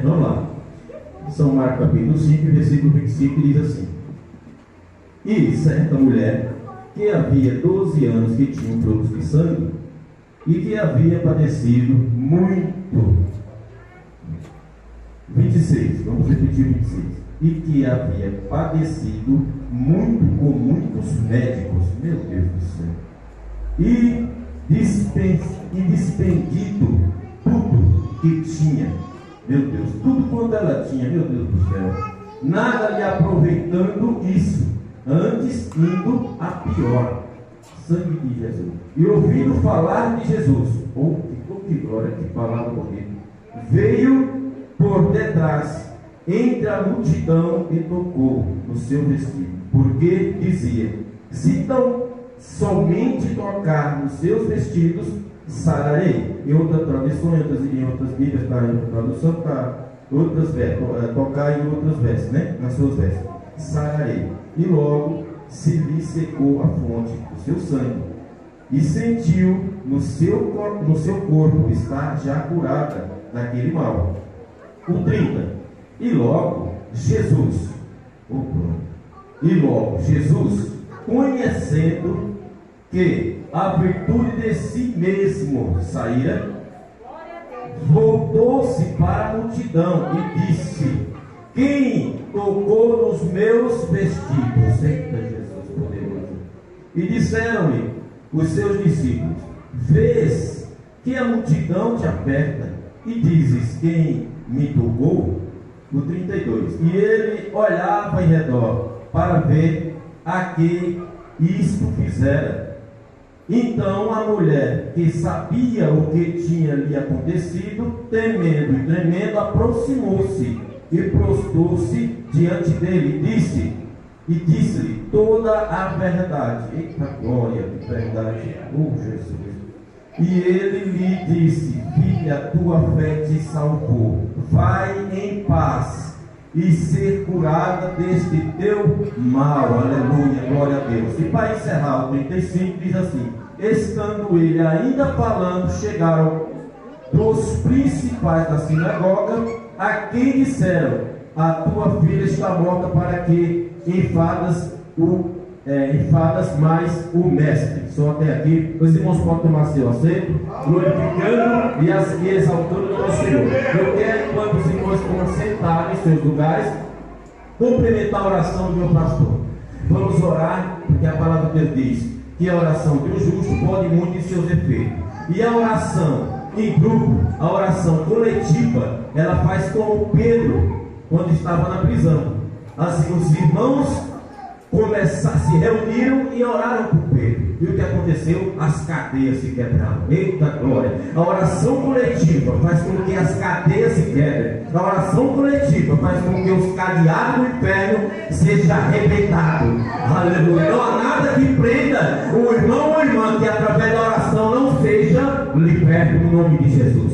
Vamos lá. São Marcos capítulo 5, versículo 25, diz assim: E certa mulher, que havia 12 anos que tinha um fluxo de sangue, e que havia padecido muito. 26, vamos repetir 26. E que havia padecido muito com muitos médicos, meu Deus do céu, e despendido tudo que tinha, meu Deus, tudo quanto ela tinha, meu Deus do céu, nada lhe aproveitando isso, antes indo a pior. Sangue de Jesus. E ouvindo falar de Jesus, que glória, que palavra bonita, veio por detrás, entre a multidão, e tocou no seu vestido, porque dizia: se tão somente tocar nos seus vestidos, sararei. Em outras traduções, em outras Bíblias, está em outra tradução, está outras vestes, tocar em outras vestes, né? Nas suas vestes, sararei. E logo se lhe secou a fonte do seu sangue, e sentiu no seu corpo estar já curada daquele mal. O 30. E logo Jesus, conhecendo que a virtude de si mesmo saíra, voltou-se para a multidão e disse: quem tocou nos meus vestidos? Eita, Jesus poderoso. E disseram-lhe os seus discípulos: vês que a multidão te aperta, e dizes: quem me tocou? O 32. E ele olhava em redor para ver a que isto fizera. Então a mulher, que sabia o que tinha lhe acontecido, temendo e tremendo, aproximou-se e prostrou-se diante dele e disse-lhe toda a verdade. Eita glória, de verdade, Jesus. E ele lhe disse: filha, tua fé te salvou, vai em paz e ser curada deste teu mal. Aleluia, glória a Deus. E para encerrar o 35 diz assim: estando ele ainda falando, chegaram dos principais da sinagoga, a quem disseram: a tua filha está morta, para que enfadas mais o mestre. Só até aqui. Os irmãos podem tomar seu assento, glorificando e exaltando o nosso Senhor. Eu quero, enquanto os irmãos estão sentados em seus lugares, complementar a oração do meu pastor. Vamos orar, porque a palavra de Deus diz que a oração do justo pode muito em seus efeitos. E a oração em grupo, a oração coletiva, ela faz como Pedro quando estava na prisão. Assim, os irmãos se reuniram e oraram por Pedro. E o que aconteceu? As cadeias se quebraram. Eita glória! A oração coletiva faz com que as cadeias se quebrem. A oração coletiva faz com que os cadeados do inferno sejam arrebentados. Aleluia! Não há nada que prenda o irmão ou a irmã que através da oração não seja liberto no nome de Jesus.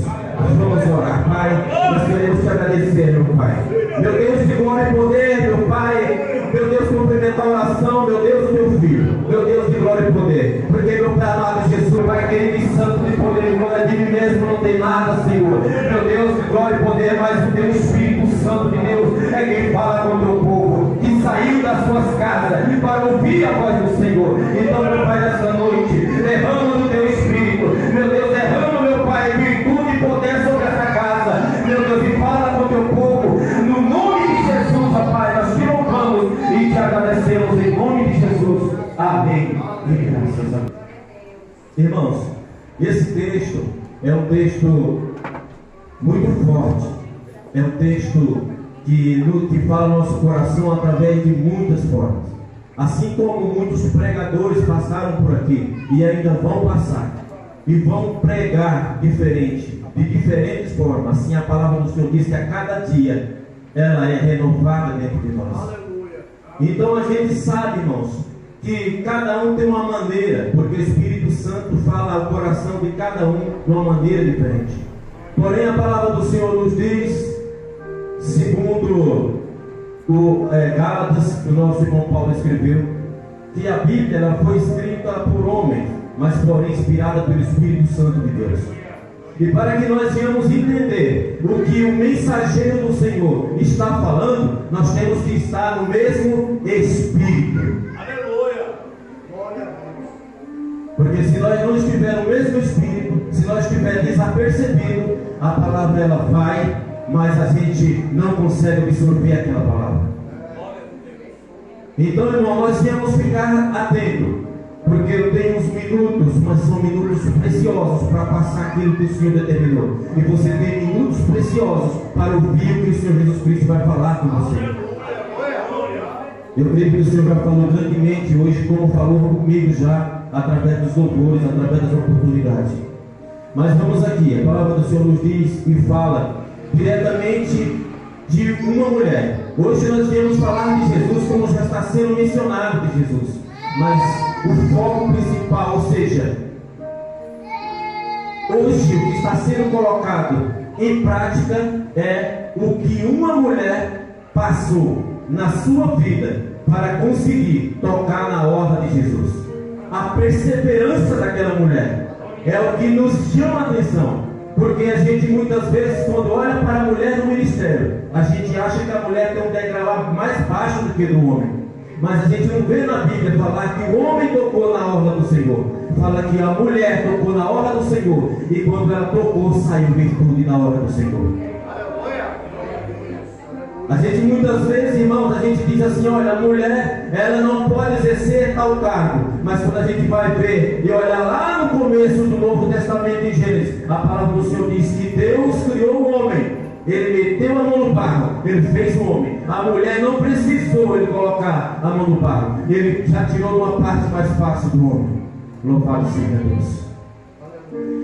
Vamos orar, Pai. Nós queremos te agradecer, meu Pai. Meu Deus de glória e poder, meu Pai. Meu Deus, complementar a oração, meu Deus, meu filho. Meu Deus de glória e poder. Porque, meu Pai amado Jesus, Pai querido e santo de poder e glória, de mim mesmo não tem nada, Senhor. Meu Deus de glória e poder, mas o teu Espírito Santo de Deus é quem fala com o teu povo, que saiu das suas casas para ouvir a voz do Senhor. Então, meu Pai, nessa noite, derrama do teu Espírito, meu Deus, derrama, meu Pai, virtude e poder sobre essa casa, meu Deus, e fala com o teu povo, no nome de Jesus, ó Pai, nós te louvamos e te agradecemos em nome de Jesus. Amém. E graças a Deus. Irmãos, esse texto é um texto muito forte, é um texto que fala no nosso coração através de muitas formas. Assim como muitos pregadores passaram por aqui e ainda vão passar, e vão pregar diferente, de diferentes formas. Assim a palavra do Senhor diz que a cada dia ela é renovada dentro de nós. Então a gente sabe, irmãos, que cada um tem uma maneira, porque o Espírito Santo fala ao coração de cada um de uma maneira diferente. Porém a palavra do Senhor nos diz, segundo o Gálatas, que o nosso irmão Paulo escreveu, que a Bíblia ela foi escrita por homens, mas porém inspirada pelo Espírito Santo de Deus. E para que nós venhamos entender o que o mensageiro do Senhor está falando, nós temos que estar no mesmo Espírito. Aleluia! Glória a Deus. Porque se nós não estivermos no mesmo Espírito, se nós estivermos desapercebidos, a palavra ela vai, mas a gente não consegue absorver aquela palavra. Então, irmão, nós temos que ficar atentos. Porque eu tenho uns minutos, mas são minutos preciosos para passar aquilo que o Senhor determinou. E você tem minutos preciosos para ouvir o que o Senhor Jesus Cristo vai falar com você. Eu creio que o Senhor já falou grandemente hoje, como falou comigo já, através dos louvores, através das oportunidades. Mas vamos aqui, a palavra do Senhor nos diz e fala diretamente de uma mulher. Hoje nós viemos falar de Jesus como já está sendo mencionado de Jesus. Mas o foco principal, ou seja, hoje o que está sendo colocado em prática é o que uma mulher passou na sua vida para conseguir tocar na orla de Jesus. A perseverança daquela mulher é o que nos chama a atenção, porque a gente muitas vezes, quando olha para a mulher no ministério, a gente acha que a mulher tem um degrau mais baixo do que do homem. Mas a gente não vê na Bíblia falar que o homem tocou na orla do Senhor. Fala que a mulher tocou na orla do Senhor. E quando ela tocou, saiu virtude na orla do Senhor. A gente muitas vezes, irmãos, a gente diz assim, olha, a mulher, ela não pode exercer tal cargo. Mas quando a gente vai ver e olhar lá no começo do Novo Testamento em Gênesis, a palavra do Senhor diz que Deus criou o homem. Ele meteu a mão no barro, ele fez o homem. A mulher não precisou ele colocar a mão no barro. Ele já tirou uma parte mais fácil do homem. Louvado seja Deus.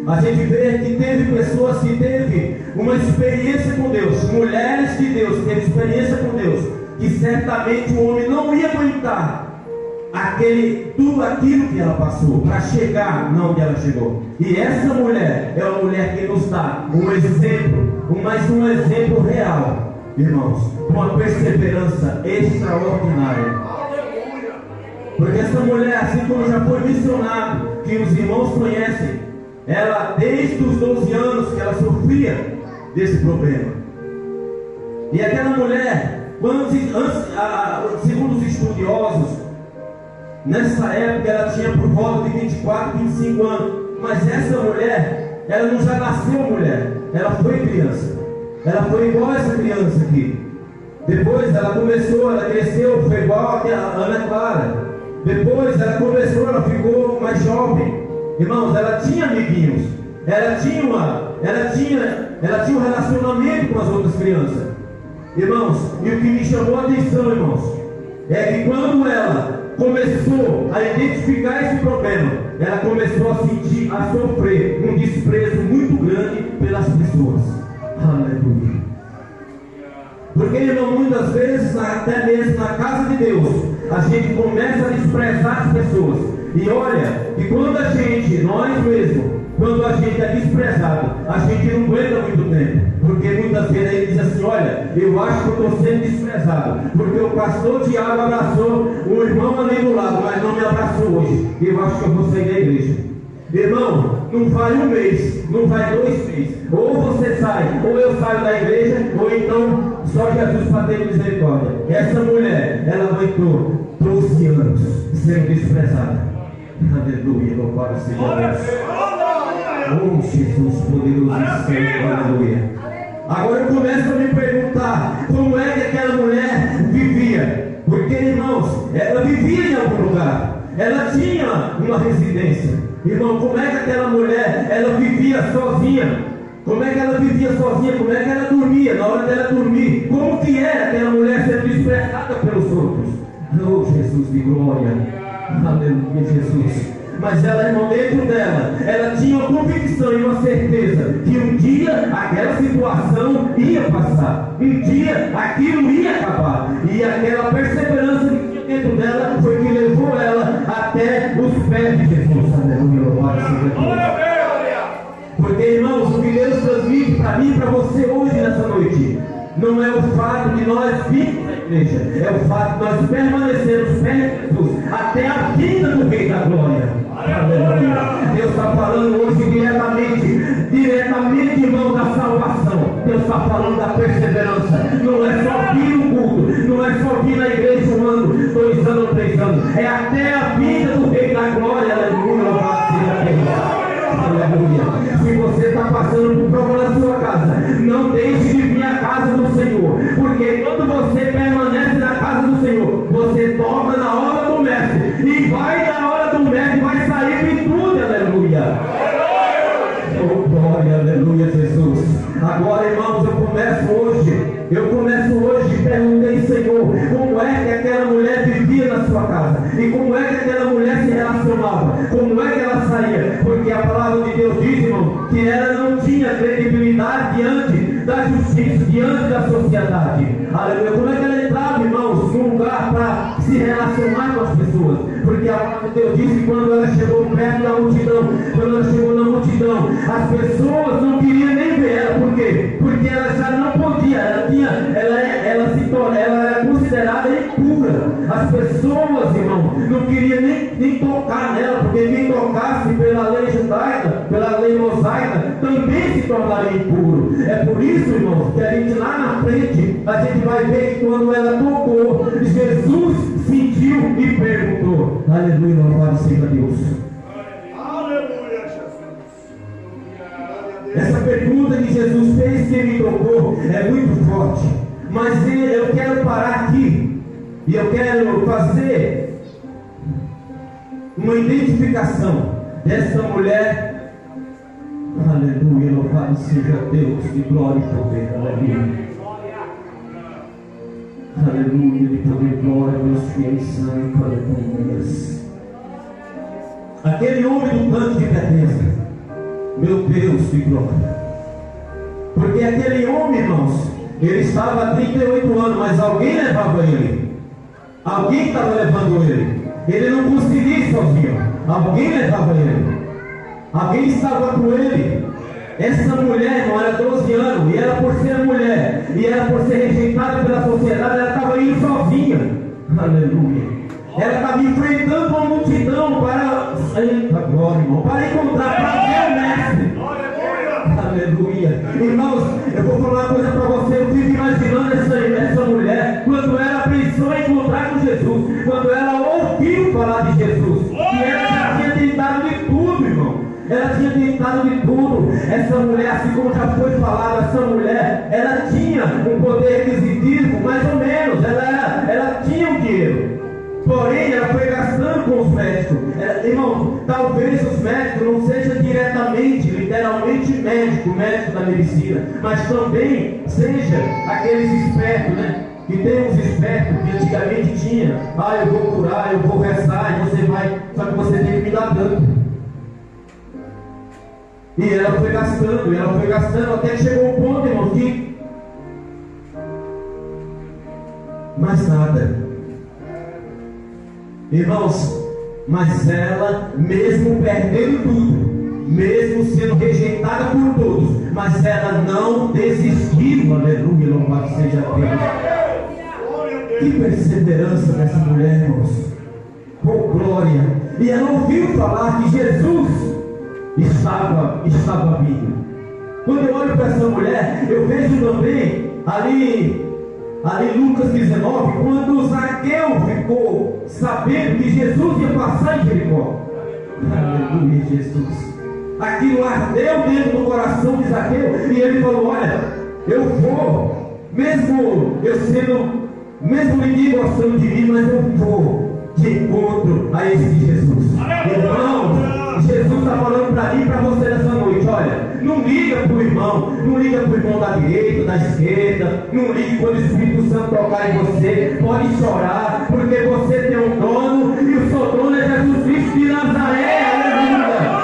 A gente vê que teve pessoas que teve uma experiência com Deus, mulheres de Deus que teve experiência com Deus, que certamente o homem não ia aguentar tudo aquilo que ela passou para chegar onde ela chegou. E essa mulher é uma mulher que nos dá um exemplo, mais um exemplo real, irmãos, uma perseverança extraordinária. Porque essa mulher, assim como já foi mencionado, que os irmãos conhecem, ela desde os 12 anos que ela sofria desse problema. E aquela mulher, segundo os estudiosos, nessa época ela tinha por volta de 24, 25 anos. Mas essa mulher, ela não já nasceu mulher, ela foi criança. Ela foi igual a essa criança aqui. Depois ela começou, ela cresceu, foi igual a Ana Clara. Depois ela começou, ela ficou mais jovem. Irmãos, ela tinha amiguinhos. Ela tinha um relacionamento com as outras crianças. Irmãos, e o que me chamou a atenção, irmãos, é que quando ela começou a identificar esse problema, ela começou a sentir, a sofrer um desprezo muito grande pelas pessoas. Aleluia. Porque, irmão, muitas vezes, até mesmo na casa de Deus, a gente começa a desprezar as pessoas. E olha, que quando a gente, nós mesmos, quando a gente é desprezado, a gente não aguenta muito tempo. Porque muitas vezes ele diz assim, olha, eu acho que eu estou sendo desprezado, porque o pastor Tiago abraçou o irmão ali do lado, mas não me abraçou hoje. Eu acho que eu vou sair da igreja. Irmão, não vai um mês, não vai 2 meses. Ou você sai, ou eu saio da igreja, ou então só Jesus para ter misericórdia. Essa mulher, ela aguentou 12 anos sendo desprezada. Aleluia, louvado seja Deus. Oh, Jesus poderoso e santo, aleluia. Agora eu começo a me perguntar como é que aquela mulher vivia. Porque, irmãos, ela vivia em algum lugar, ela tinha uma residência. Irmão, como é que aquela mulher, ela vivia sozinha? Como é que ela vivia sozinha? Como é que ela dormia? Na hora dela dormir, como que era aquela mulher sendo desprezada pelos outros? Oh, Jesus de glória, aleluia, Jesus. Mas ela, irmão, dentro dela, ela tinha uma convicção e uma certeza que um dia aquela situação ia passar, um dia aquilo ia acabar. E aquela perseverança que tinha dentro dela foi que levou ela até os pés de Jesus. Aleluia, louvado seja Deus. Porque, irmãos, o que Deus transmite para mim e para você hoje nessa noite não é o fato de nós virmos na igreja, é o fato de nós permanecermos perto de Jesus até a vinda do Rei da Glória. Aleluia. Deus está falando hoje diretamente igreja 1 ano, 2 anos, 3 anos. É até a vida do Rei da Glória. Aleluia. Louvado seja Deus. Aleluia. Se você está passando por problema na sua casa, não deixe de vir à casa do Senhor. Porque quando você permanece na casa do Senhor, você toca na hora do mestre. E vai na hora do mestre, vai sair virtude. Aleluia. Oh, glória, aleluia, Jesus. Agora, irmãos, eu começo hoje e perguntei, Senhor, como é que aquela mulher vivia na sua casa? E como é que aquela mulher se relacionava? Como é que ela saía? Porque a palavra de Deus diz, irmão, que ela não tinha credibilidade diante da justiça, diante da sociedade. Aleluia. Como é que ela entrava, irmãos, num lugar para se relacionar com as pessoas? Porque a palavra de Deus diz que quando ela chegou perto da multidão, quando ela chegou na multidão, as pessoas não queriam nem ver ela. Por quê? Porque ela já não podia, ela era considerada impura. As pessoas, irmão, não queriam nem tocar nela, porque quem tocasse pela lei judaica, pela lei mosaica, também se tornaria impuro. É por isso, irmão, que a gente lá na frente, a gente vai ver que quando ela tocou, Jesus sentiu e perguntou. Aleluia, louvado seja Deus. Aleluia, Jesus. Essa pergunta que Jesus fez, que ele tocou, é muito forte. Mas eu quero parar aqui e eu quero fazer uma identificação dessa mulher. Aleluia, louvado seja Deus, de glória e poder. Aleluia. Aleluia, de poder e glória, meus fiéis santos, aleluia. Aquele homem do tanque de Betesda, meu Deus de glória. Porque aquele homem, irmãos, ele estava há 38 anos, mas alguém levava ele. Alguém estava levando ele. Ele não conseguia ir sozinho. Alguém levava ele. Alguém estava com ele. Essa mulher, irmão, era 12 anos, e ela, por ser mulher, e ela, por ser rejeitada pela sociedade, ela estava indo sozinha. Aleluia. Ela estava enfrentando uma multidão para, eita glória, irmão, para encontrar, para ver o mestre. Aleluia. Irmãos, eu vou falar uma coisa para você. Eu fico imaginando essa mulher, quando ela pensou em encontrar com Jesus, quando ela ouviu falar de Jesus, e ela já tinha tentado de tudo, irmão. Ela tinha tentado de tudo. Essa mulher, assim como já foi falado, essa mulher, ela tinha um poder aquisitivo, mais ou menos. Ela tinha um dinheiro. Porém, ela foi gastando com os médicos. Irmão, talvez os médicos não sejam diretamente, literalmente médico da medicina, mas também seja aqueles espertos, né? Que tem uns espertos que antigamente tinha. Eu vou curar, eu vou rezar, e você vai, só que você tem que me dar tanto. E ela foi gastando, até que chegou um ponto, irmão, que mais nada. Irmãos, mas ela, mesmo perdendo tudo, mesmo sendo rejeitada por todos, mas ela não desistiu. Aleluia, louvado seja Deus. Que perseverança dessa mulher, irmãos. Com glória. E ela ouviu falar que Jesus estava vindo. Quando eu olho para essa mulher, eu vejo também ali em Lucas 19, quando Zaqueu ficou sabendo que Jesus ia passar em Jericó. Aleluia, Jesus. Aquilo ardeu dentro do coração de Zaqueu, e ele falou: olha, eu vou, mesmo ninguém gostando de mim, mas eu vou de encontro a esse Jesus. Irmão, Jesus está falando para mim e para você nessa noite: olha, não liga para o irmão, não liga para o irmão da direita, da esquerda, não ligue quando o Espírito Santo tocar em você. Pode chorar, porque você tem um dono, e o seu dono é Jesus Cristo de Nazaré. Aleluia.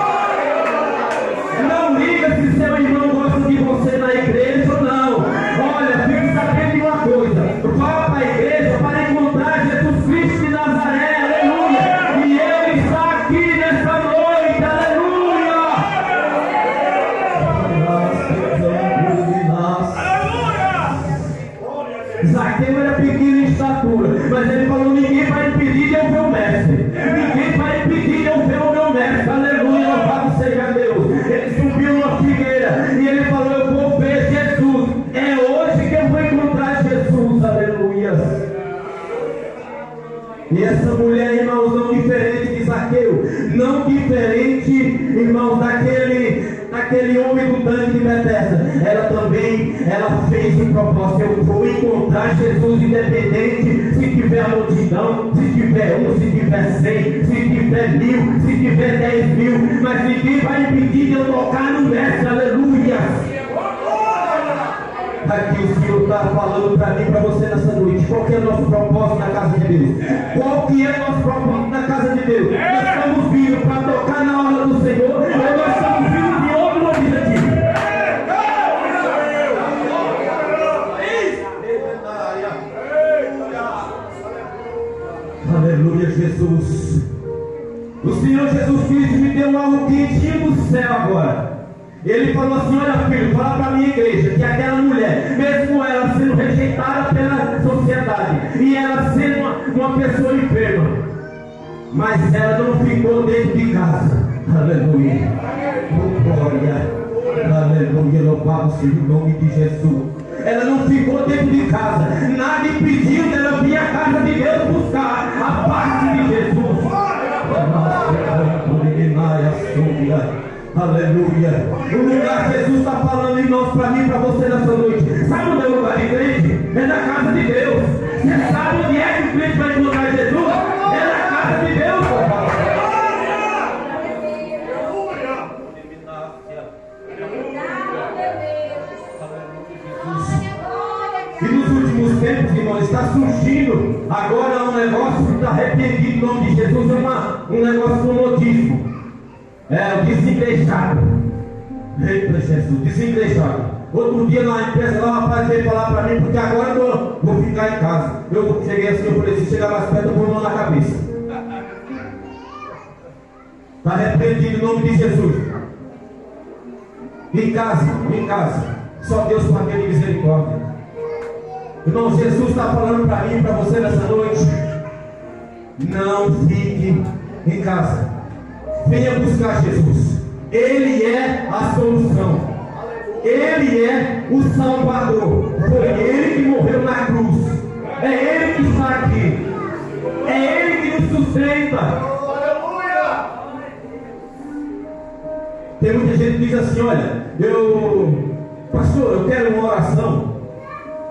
Não liga se seu irmão gosta de você na igreja ou não. Olha, fique sabendo de uma coisa: vá para a igreja para encontrar Jesus Cristo de Nazaré. Aleluia. E Ele está aqui nessa noite. Aleluia. Zaqueu era pequeno em estatura, mas ele falou: E essa mulher, irmãos, não diferente de Zaqueu, não diferente, irmãos, daquele homem do tanque de Betesda, ela fez um propósito: eu vou encontrar Jesus, independente se tiver multidão, se tiver 1, se tiver 100, se tiver 1000, se tiver 10.000, mas ninguém vai impedir de eu tocar no mestre. Aleluia! Aqui o Senhor está falando para mim, para você nessa noite. Qual que é o nosso propósito na casa de Deus? Qual que é o nosso propósito na casa de Deus? Nós estamos vindo para tocar na obra do Senhor, ou nós estamos vindo de outro objetivo? Aleluia, Jesus. O Senhor Jesus Cristo me deu algo quentinho do céu agora. Ele falou assim: olha, filho, fala para a minha igreja que aquela mulher, mesmo ela sendo rejeitada pela sociedade e ela sendo uma pessoa enferma, mas ela não ficou dentro de casa. Aleluia. Glória. Aleluia. Louvado seja o nome de Jesus. Ela não ficou dentro de casa. Nada impediu dela vir à casa de Deus buscar a parte de Jesus. Aleluia. O lugar que Jesus está falando, irmãos, para mim e para você nessa noite. Sabe onde é o lugar de crente? É na casa de Deus. Você sabe onde é que o crente vai encontrar Jesus? É na casa de Deus, papai. E nos últimos tempos, irmãos, está surgindo agora um negócio que está arrependido. O nome de Jesus é um negócio com modismo. É o desengreixado. Eita Jesus, desengreixado. Outro dia na empresa lá, o rapaz veio falar para mim, porque agora eu vou ficar em casa. Eu cheguei assim, eu falei: se chegar mais perto, eu vou mão na cabeça. Está arrependido em nome de Jesus. Em casa. Só Deus pode ter misericórdia. Irmão, Jesus está falando para mim e para você nessa noite: não fique em casa. Venha buscar Jesus. Ele é a solução. Ele é o Salvador. Foi Ele que morreu na cruz. É Ele que está aqui. É Ele que nos sustenta. Tem muita gente que diz assim: olha, pastor, eu quero uma oração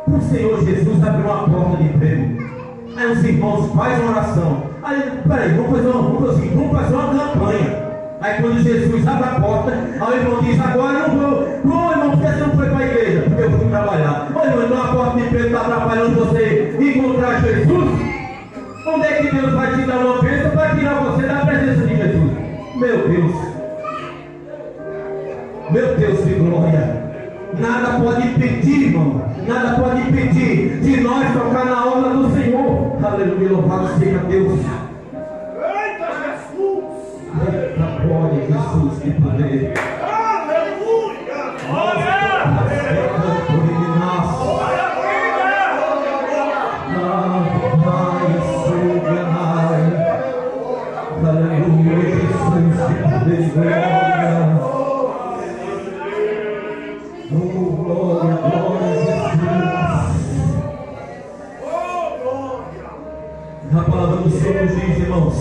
para o Senhor Jesus abrir uma porta de emprego. Aí os irmãos fazem uma oração. Aí, peraí, vamos fazer uma campanha. Aí quando Jesus abre a porta, aí o irmão diz: agora eu não vou. Ô irmão, por que você não foi para a igreja? Porque eu fui trabalhar. Ô irmão, então a porta de emprego está atrapalhando você encontrar Jesus? Onde é que Deus vai te dar uma bênção para tirar você da presença de Jesus? Meu Deus de glória. Nada pode impedir, irmão. Nada pode impedir de nós tocar na obra do Senhor. Aleluia, louvado seja Deus. Eita Jesus! Eita glória, Jesus, que poder. Aleluia! Glória! Aleluia, Jesus, que poder e glória. Glória, a palavra do Senhor nos diz, irmãos: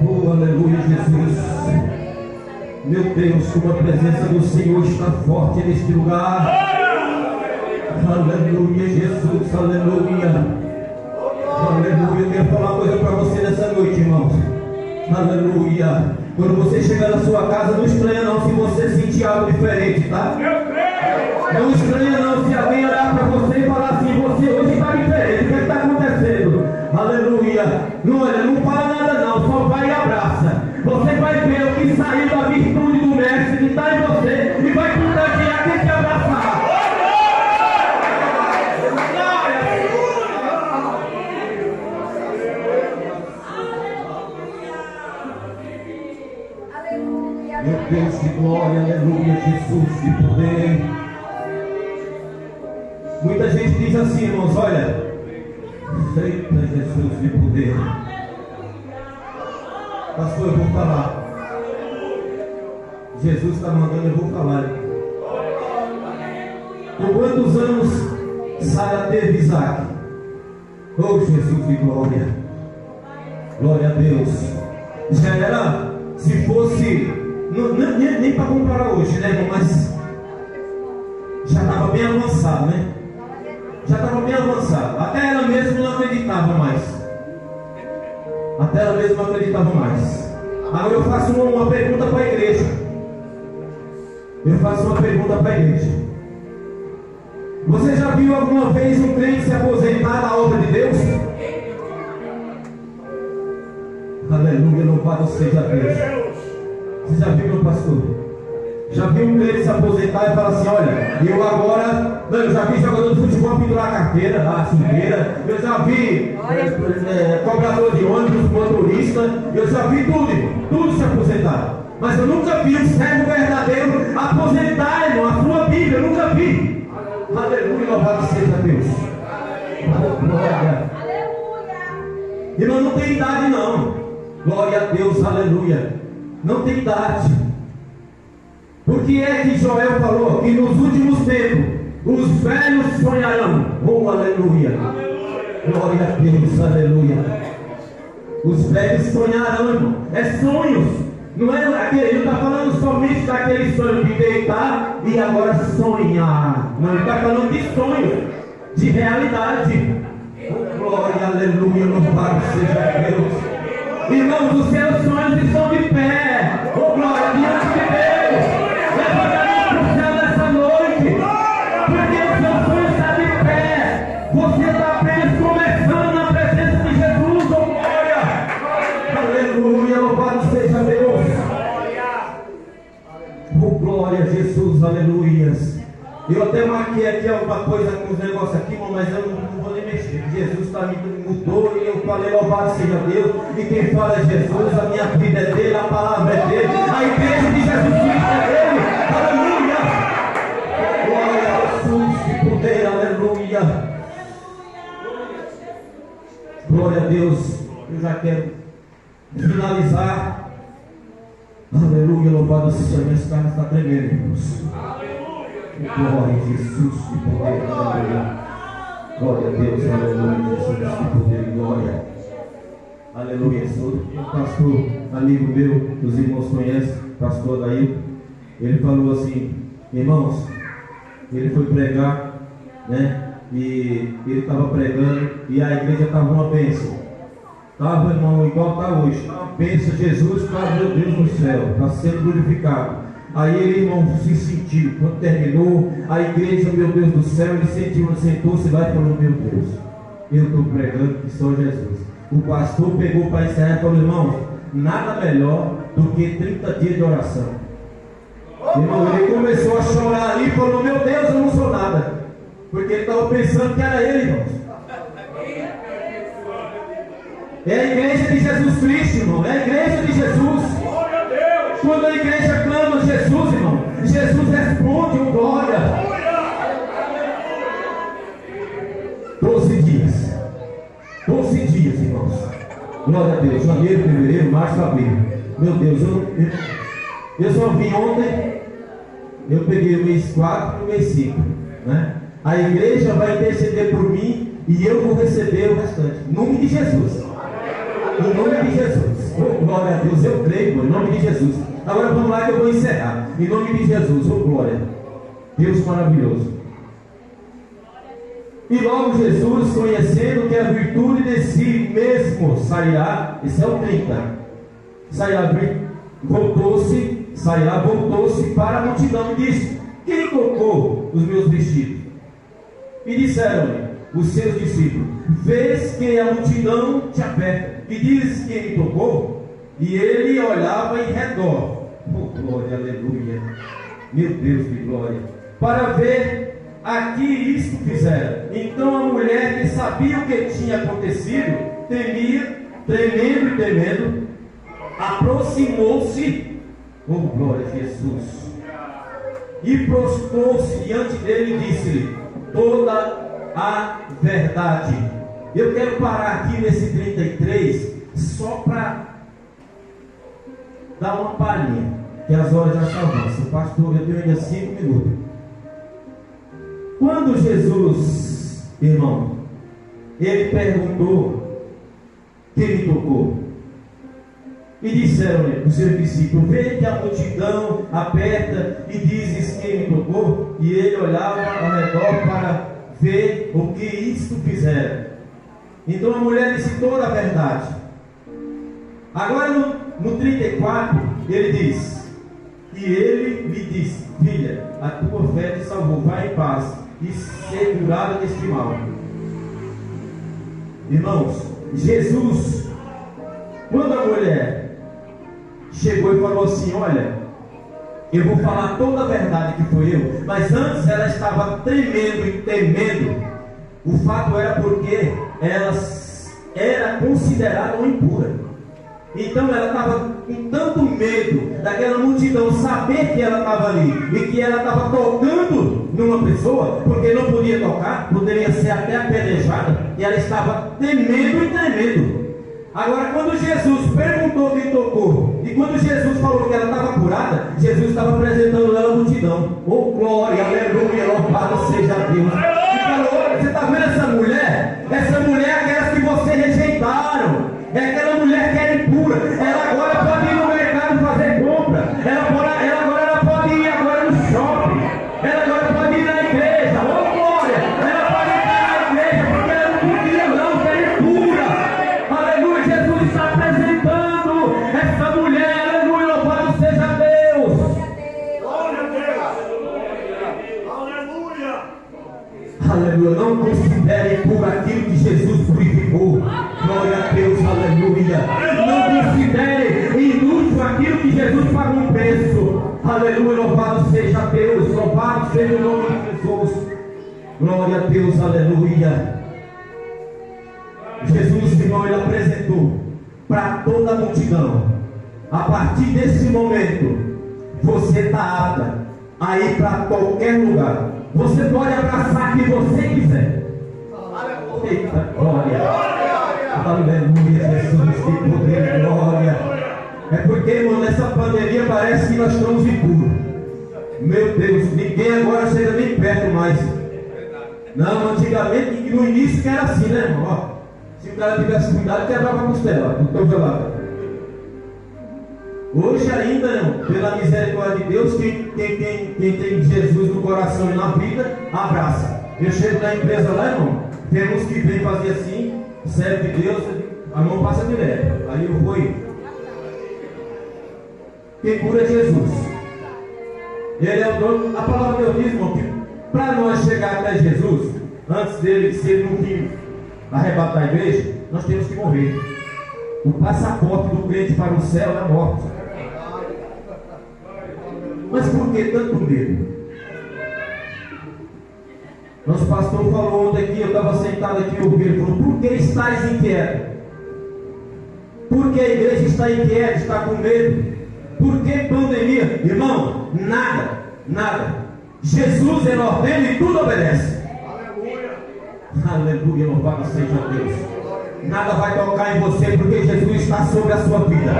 aleluia, Jesus. Meu Deus, como a presença do Senhor está forte neste lugar. Aleluia, Jesus, aleluia. Aleluia. Eu quero falar uma coisa para você nessa noite, irmãos. Aleluia. Quando você chegar na sua casa, não estranha não se você sentir algo diferente, tá? Não estranha não se alguém olhar para você e falar assim: você hoje está diferente, o que está acontecendo? Aleluia. Não olha, não fala nada não, só vai e abraça. Você vai ver o que saiu da virtude do mestre que está em você e vai contagiar quem te abraçar. Meu Deus de glória, aleluia, Jesus de poder. Muita gente diz assim, irmãos: olha, eita Jesus de poder. Pastor, eu vou falar. Jesus está mandando, eu vou falar. Com quantos anos Sara teve Isaac? Oh Jesus de glória. Glória a Deus. Já era, se fosse, nem para comparar hoje, né, irmão? Mas já estava bem avançado, né? Já estava bem avançado. Até ela mesma não acreditava mais. Até ela mesma não acreditava mais. Agora eu faço uma pergunta para a igreja. Eu faço uma pergunta para a igreja. Você já viu alguma vez um crente se aposentar na obra de Deus? Aleluia, louvado seja Deus. Você já viu, meu pastor? Já viu um crente se aposentar e falar assim: olha, eu agora, eu já vi jogador de futebol pendurar a carteira, a chuteira, eu já vi cobrador de ônibus, motorista, eu já vi tudo se aposentar. Mas eu nunca vi um servo verdadeiro aposentar, irmão. A sua Bíblia, eu nunca vi. Aleluia, louvado seja Deus. Glória. Irmão, não tem idade não. Glória a Deus, aleluia. Não tem idade. Porque é que Joel falou que nos últimos tempos os velhos sonharão. Oh, aleluia. Glória a Deus, aleluia. Os velhos sonharão, irmão. É sonhos. Não é aquele, ele não está falando somente daquele sonho de deitar e agora sonhar. Não, ele está falando de sonho, de realidade. Oh, glória, aleluia, louvado seja Deus. Irmãos, os seus sonhos estão de pé. Oh, glória, diante de Deus. Levanta a mão para o céu nessa noite. Porque o seu sonho está de pé. Você está apenas começando na presença de Jesus. Oh, glória. Aleluia, louvado seja Deus. Oh, glória a Jesus, aleluias. Eu até marquei aqui alguma coisa com os negócios aqui, mas eu não vou nem mexer. Jesus me mudou e eu falei: louvado seja Deus. E quem fala é Jesus, a minha vida é dele, a palavra é dele, a igreja de Jesus Cristo é dele. Aleluia! Glória a Jesus, que poder, aleluia. Glória a Deus. Eu já quero finalizar. Aleluia, louvado seja Deus. Esse carro está tremendo, irmãos. Glória a Jesus, que poder, aleluia. Glória a Deus, aleluia, Jesus, que poder e glória. Aleluia. Sou um pastor, amigo meu, os irmãos conhecem, pastor Daí. Ele falou assim: irmãos, ele foi pregar, né? E ele estava pregando e a igreja estava uma bênção. Estava, irmão, igual está hoje. Uma bênção, Jesus está, meu Deus do céu, está sendo glorificado. Aí ele, irmão, se sentiu. Quando terminou a igreja, meu Deus do céu, ele sentou-se lá e falou: meu Deus, eu estou pregando que só Jesus. O pastor pegou para encerrar e falou: irmão, nada melhor do que 30 dias de oração. Irmão, ele começou a chorar ali e falou: meu Deus, eu não sou nada. Porque ele estava pensando que era ele, irmãos. É a igreja de Jesus Cristo, irmão. É a igreja de Jesus. Quando a igreja clama Jesus, irmão, Jesus responde, oh glória. 12 dias. 12 dias, irmãos. Glória a Deus. Janeiro, fevereiro, março, abril. Meu Deus, eu só vim ontem. Eu peguei o mês 4 e o mês 5, né? A igreja vai interceder por mim e eu vou receber o restante. Em nome de Jesus. Em nome de Jesus. Oh, glória a Deus. Eu creio, irmão, em nome de Jesus. Agora vamos lá que eu vou encerrar. Em nome de Jesus, oh glória. Deus maravilhoso. E logo Jesus, conhecendo que a virtude de si mesmo sairá, esse é o 30, sairá, voltou-se para a multidão e disse: quem tocou os meus vestidos? E disseram-lhe os seus discípulos: vês que a multidão te aperta, e dizes quem me tocou? E ele olhava em redor. Oh glória, aleluia. Meu Deus de glória. Para ver a que isto fizeram. Então a mulher, que sabia o que tinha acontecido, tremendo e temendo, aproximou-se. Oh glória a Jesus. E prostrou-se diante dele e disse-lhe toda a verdade. Eu quero parar aqui nesse 33 só para dar uma palhinha, que as horas já estão avançando. Pastor, eu tenho ainda 5 minutos. Quando Jesus, irmão, ele perguntou: quem me tocou? E disseram-lhe os seus discípulos: vê que a multidão aperta e dizes quem me tocou? E ele olhava ao redor para ver o que isto fizeram. Então a mulher disse toda a verdade. Agora no 34 ele diz: e ele lhe disse: filha, a tua fé te salvou, vai em paz e ser curada deste mal. Irmãos, Jesus, quando a mulher chegou e falou assim: olha, eu vou falar toda a verdade que foi eu, mas antes ela estava tremendo e temendo. O fato era porque ela era considerada uma impura. Então ela estava com tanto medo daquela multidão saber que ela estava ali e que ela estava tocando numa pessoa, porque não podia tocar, poderia ser até apedrejada, e ela estava temendo e tremendo. Agora, quando Jesus perguntou quem tocou, e quando Jesus falou que ela estava curada, Jesus estava apresentando ela à multidão. Oh glória, aleluia, louvado seja Deus. E falou: olha, você está vendo essa mulher? Essa mulher é aquelas que vocês rejeitaram. É aquela mulher que era impura. Ela agora pode ir no mercado fazer compra. Ela agora pode ir agora no shopping. Ela agora pode ir na igreja. Oh glória! Ela pode ir na igreja porque ela não podia não, que era impura. Aleluia! Jesus está apresentando essa mulher. Aleluia! Louvado seja Deus! Glória a Deus! Aleluia! Aleluia! Não considere por aquilo que Jesus purificou. Glória a Deus, aleluia. Não considere inútil aquilo que Jesus pagou um preço. Aleluia, louvado seja Deus. Louvado seja o nome de Jesus. Glória a Deus, aleluia. Jesus, irmão, ele apresentou para toda a multidão: a partir desse momento, você está apta a ir para qualquer lugar. Você pode abraçar quem você quiser. Eita glória! Aleluia, Jesus, que poder, glória. É porque, irmão, nessa pandemia parece que nós estamos impuros. Meu Deus, ninguém agora chega nem perto mais. Não, antigamente, no início que era assim, né, irmão? Ó, se o cara tivesse cuidado, quebrava a costela, do cotovelado. Hoje ainda, irmão, pela misericórdia de Deus, quem tem Jesus no coração e na vida, abraça. Eu chego na empresa lá, irmão, tem uns que vêm fazer assim, serve de Deus, a mão passa direto. Aí eu vou ir. Quem cura é Jesus. Ele é o dono. A palavra de Deus diz, irmão, que para nós chegar até Jesus, antes dele, se ele não vir arrebatar a igreja, nós temos que morrer. O passaporte do crente para o céu é a morte. Mas por que tanto medo? Nosso pastor falou ontem aqui, eu estava sentado aqui ouvindo, ele falou: por que estáis inquietos? Por que a igreja está inquieta, está com medo? Por que pandemia? Irmão, nada. Jesus ele ordena e tudo obedece. Aleluia, louvado seja Deus. Nada vai tocar em você porque Jesus está sobre a sua vida.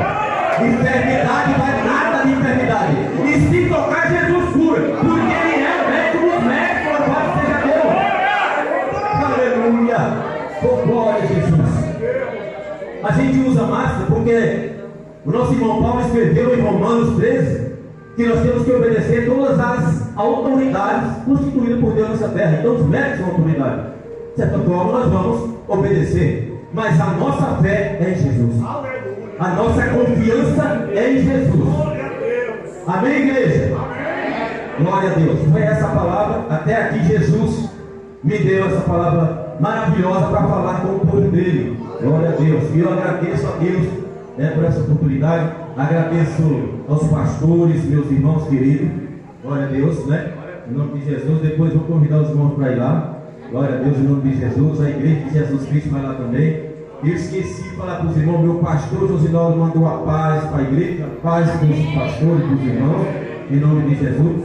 Enfermidade vai nada de enfermidade. E se tocar, Jesus cura, porque ele é o médico dos médicos, louvado seja Deus. Aleluia, oh glória a Jesus. A gente usa máscara porque o nosso irmão Paulo escreveu em Romanos 13 que nós temos que obedecer todas as autoridades constituídas por Deus nessa terra. Então os médicos são autoridade. De certa forma nós vamos obedecer, mas a nossa fé é em Jesus. A nossa confiança é em Jesus. Amém, igreja? Glória a Deus. Foi essa palavra, até aqui Jesus me deu essa palavra maravilhosa para falar com o povo dele. Glória a Deus. E eu agradeço a Deus por essa oportunidade. Agradeço aos pastores, meus irmãos queridos. Glória a Deus, né? Em nome de Jesus. Depois vou convidar os irmãos para ir lá. Glória a Deus, em nome de Jesus. A igreja de Jesus Cristo vai lá também. Eu esqueci de falar para os irmãos, meu pastor Josinaldo mandou a paz para a igreja, a paz para os pastores, para os irmãos, em nome de Jesus.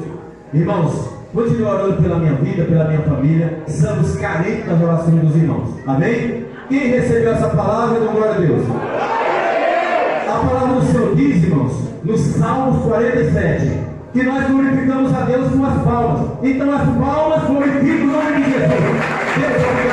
Irmãos, continue orando pela minha vida, pela minha família. Estamos carentes das orações dos irmãos. Amém? Quem recebeu essa palavra, dê glória a Deus. A palavra do Senhor diz, irmãos, no Salmos 47, que nós glorificamos a Deus com as palmas. Então as palmas glorificam o nome de Jesus. Deus